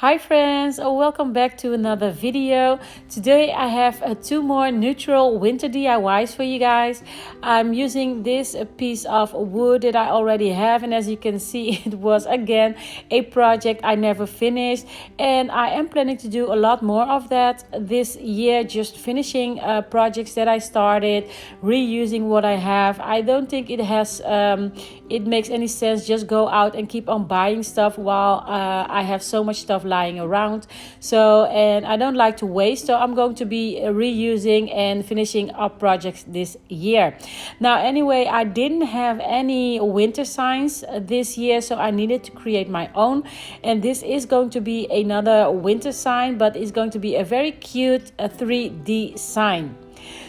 Hi friends, welcome back to another video. Today I have two more neutral winter DIYs for you guys. I'm using this piece of wood that I already have, and as you can see it was again a project I never finished, and I am planning to do a lot more of that this year, just finishing projects that I started, reusing what I have. I don't think it makes any sense just go out and keep on buying stuff while I have so much stuff lying around. And I don't like to waste, so I'm going to be reusing and finishing up projects this year. Now anyway, I didn't have any winter signs this year, so I needed to create my own, and this is going to be another winter sign, but it's going to be a very cute 3D sign.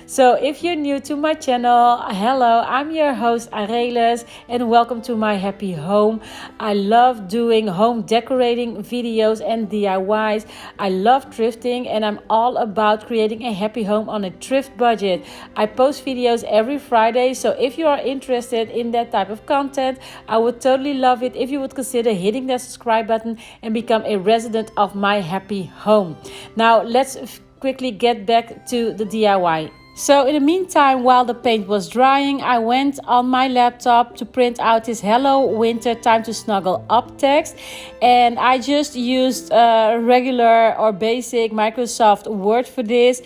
So if you're new to my channel, hello, I'm your host Arelis and welcome to my happy home. I love doing home decorating videos and DIYs. I love thrifting and I'm all about creating a happy home on a thrift budget. I post videos every Friday, so if you are interested in that type of content, I would totally love it if you would consider hitting that subscribe button and become a resident of my happy home. Now let's quickly get back to the DIY. So in the meantime, while the paint was drying, I went on my laptop to print out this Hello Winter Time to Snuggle Up text, and I just used regular or basic Microsoft Word for this,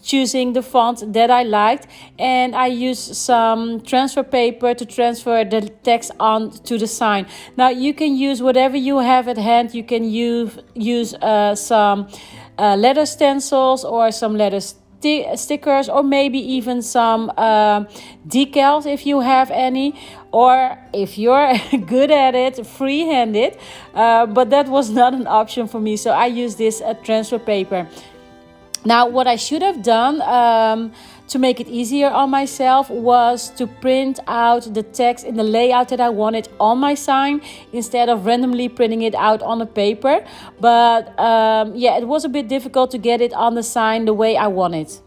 choosing the font that I liked, and I used some transfer paper to transfer the text onto the sign. Now you can use whatever you have at hand. You can use some letter stencils or some letter stickers, or maybe even some decals if you have any, or if you're good at it, freehand-it, but that was not an option for me, so I used this transfer paper. Now what I should have done to make it easier on myself was to print out the text in the layout that I wanted on my sign instead of randomly printing it out on a paper. But yeah, it was a bit difficult to get it on the sign the way I want it.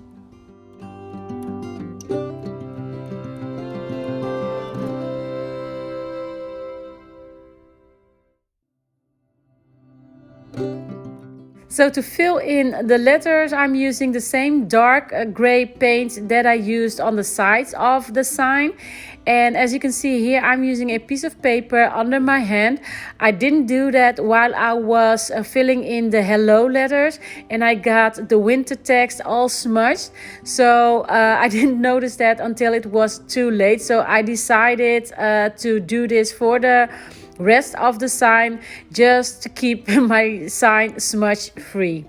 So to fill in the letters, I'm using the same dark gray paint that I used on the sides of the sign. And as you can see here, I'm using a piece of paper under my hand. I didn't do that while I was filling in the hello letters, and I got the winter text all smudged. So I didn't notice that until it was too late. So I decided to do this for the rest of the sign, just to keep my sign smudge free.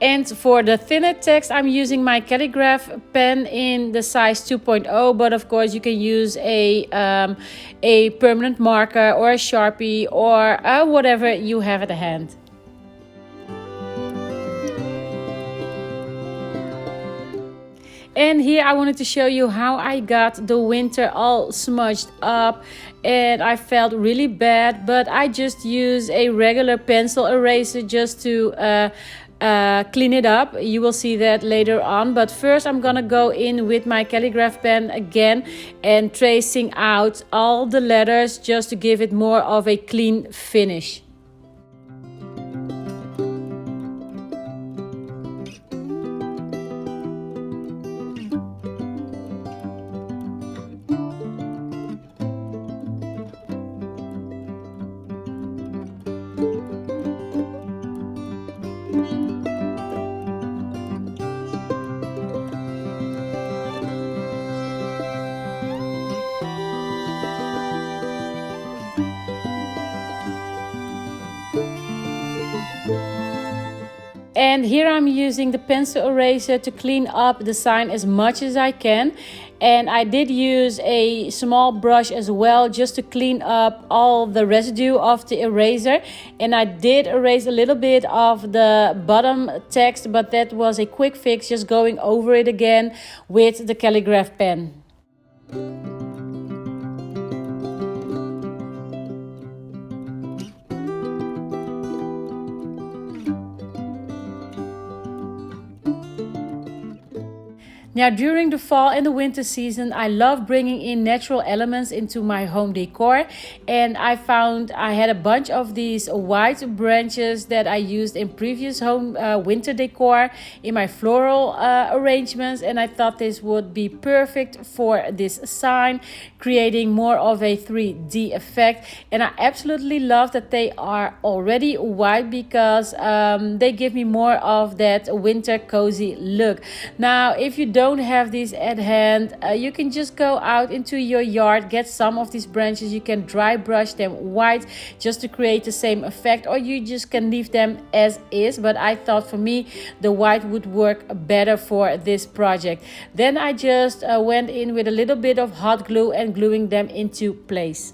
And for the thinner text, I'm using my calligraph pen in the size 2.0, but of course you can use a permanent marker or a Sharpie or whatever you have at hand. And here I wanted to show you how I got the winter all smudged up, and I felt really bad, but I just used a regular pencil eraser just to clean it up. You will see that later on, but first I'm gonna go in with my calligraph pen again and tracing out all the letters just to give it more of a clean finish. And here I'm using the pencil eraser to clean up the sign as much as I can. And I did use a small brush as well just to clean up all the residue of the eraser. And I did erase a little bit of the bottom text, but that was a quick fix, just going over it again with the calligraph pen. Now, during the fall and the winter season, I love bringing in natural elements into my home decor. And I found I had a bunch of these white branches that I used in previous home winter decor in my floral arrangements. And I thought this would be perfect for this sign, creating more of a 3D effect. And I absolutely love that they are already white because they give me more of that winter cozy look. Now, if you don't have these at hand, you can just go out into your yard, get some of these branches. You can dry brush them white just to create the same effect, or you just can leave them as is. But I thought for me the white would work better for this project. Then I just went in with a little bit of hot glue and gluing them into place.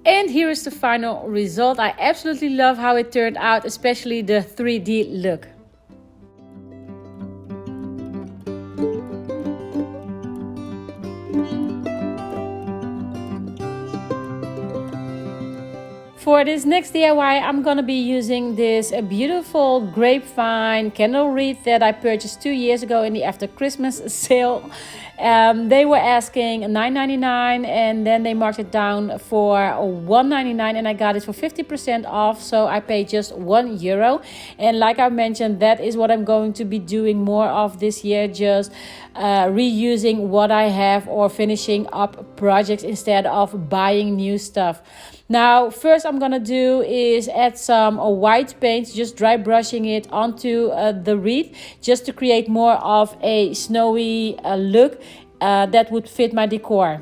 And here is the final result. I absolutely love how it turned out, especially the 3D look. For this next DIY, I'm gonna be using this beautiful grapevine candle wreath that I purchased 2 years ago in the after Christmas sale. They were asking $9.99 and then they marked it down for $1.99 and I got it for 50% off, so I paid just €1. And like I mentioned, that is what I'm going to be doing more of this year, just reusing what I have or finishing up projects instead of buying new stuff. Now, first I'm gonna do is add some white paint, just dry brushing it onto the wreath, just to create more of a snowy look that would fit my decor.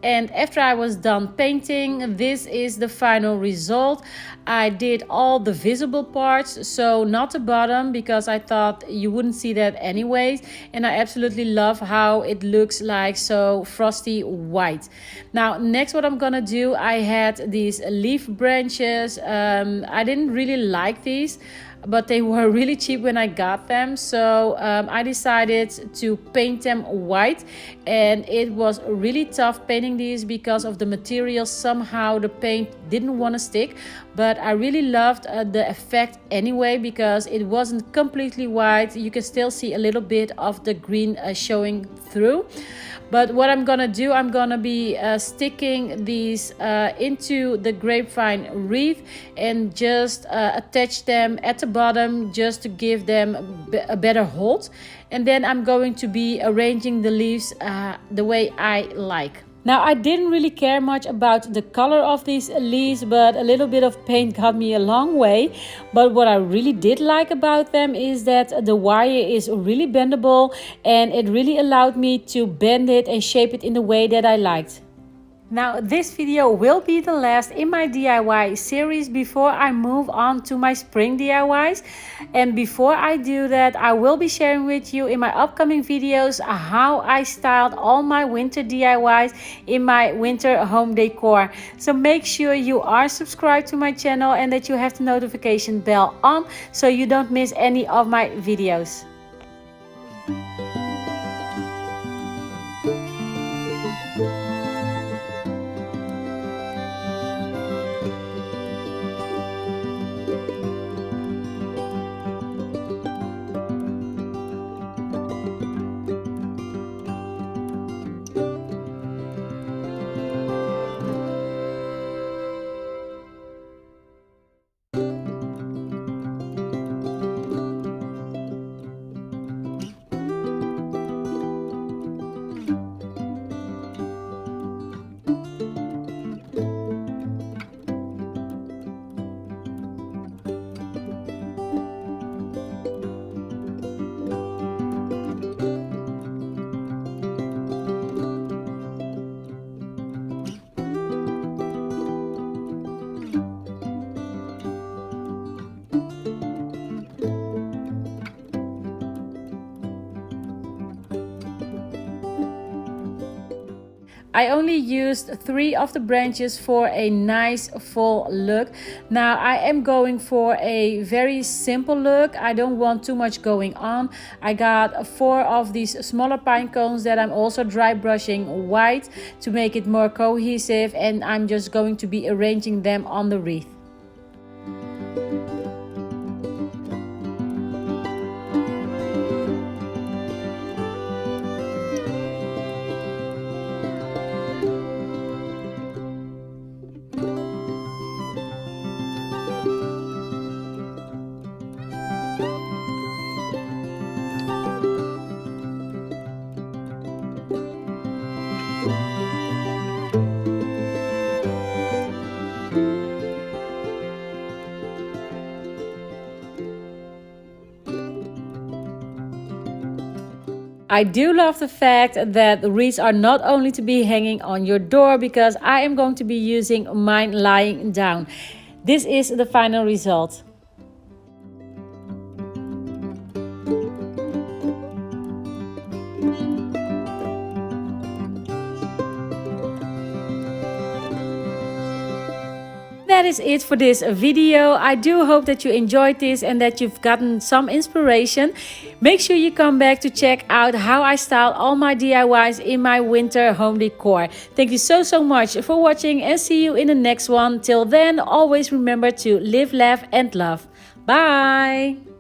And after I was done painting, this is the final result. I did all the visible parts, so not the bottom, because I thought you wouldn't see that anyways. And I absolutely love how it looks like so frosty white. Now, next what I'm gonna do, I had these leaf branches. I didn't really like these, but they were really cheap when I got them, so I decided to paint them white. And it was really tough painting these because of the material. Somehow the paint didn't want to stick, but I really loved the effect anyway because it wasn't completely white. You can still see a little bit of the green showing through. But what I'm gonna do, I'm gonna be sticking these into the grapevine wreath and just attach them at the bottom just to give them a better hold. And then I'm going to be arranging the leaves the way I like. Now, I didn't really care much about the color of these leaves, but a little bit of paint got me a long way. But what I really did like about them is that the wire is really bendable and it really allowed me to bend it and shape it in the way that I liked. Now, this video will be the last in my DIY series before I move on to my spring DIYs. And before I do that, I will be sharing with you in my upcoming videos how I styled all my winter DIYs in my winter home decor. So make sure you are subscribed to my channel and that you have the notification bell on so you don't miss any of my videos. I only used 3 of the branches for a nice full look. Now I am going for a very simple look. I don't want too much going on. I got 4 of these smaller pine cones that I'm also dry brushing white to make it more cohesive, and I'm just going to be arranging them on the wreath. I do love the fact that the wreaths are not only to be hanging on your door, because I am going to be using mine lying down. This is the final result. That is it for this video. I do hope that you enjoyed this and that you've gotten some inspiration. Make sure you come back to check out how I style all my DIYs in my winter home decor. Thank you so much for watching, and see you in the next one. Till then, always remember to live, laugh and love. Bye!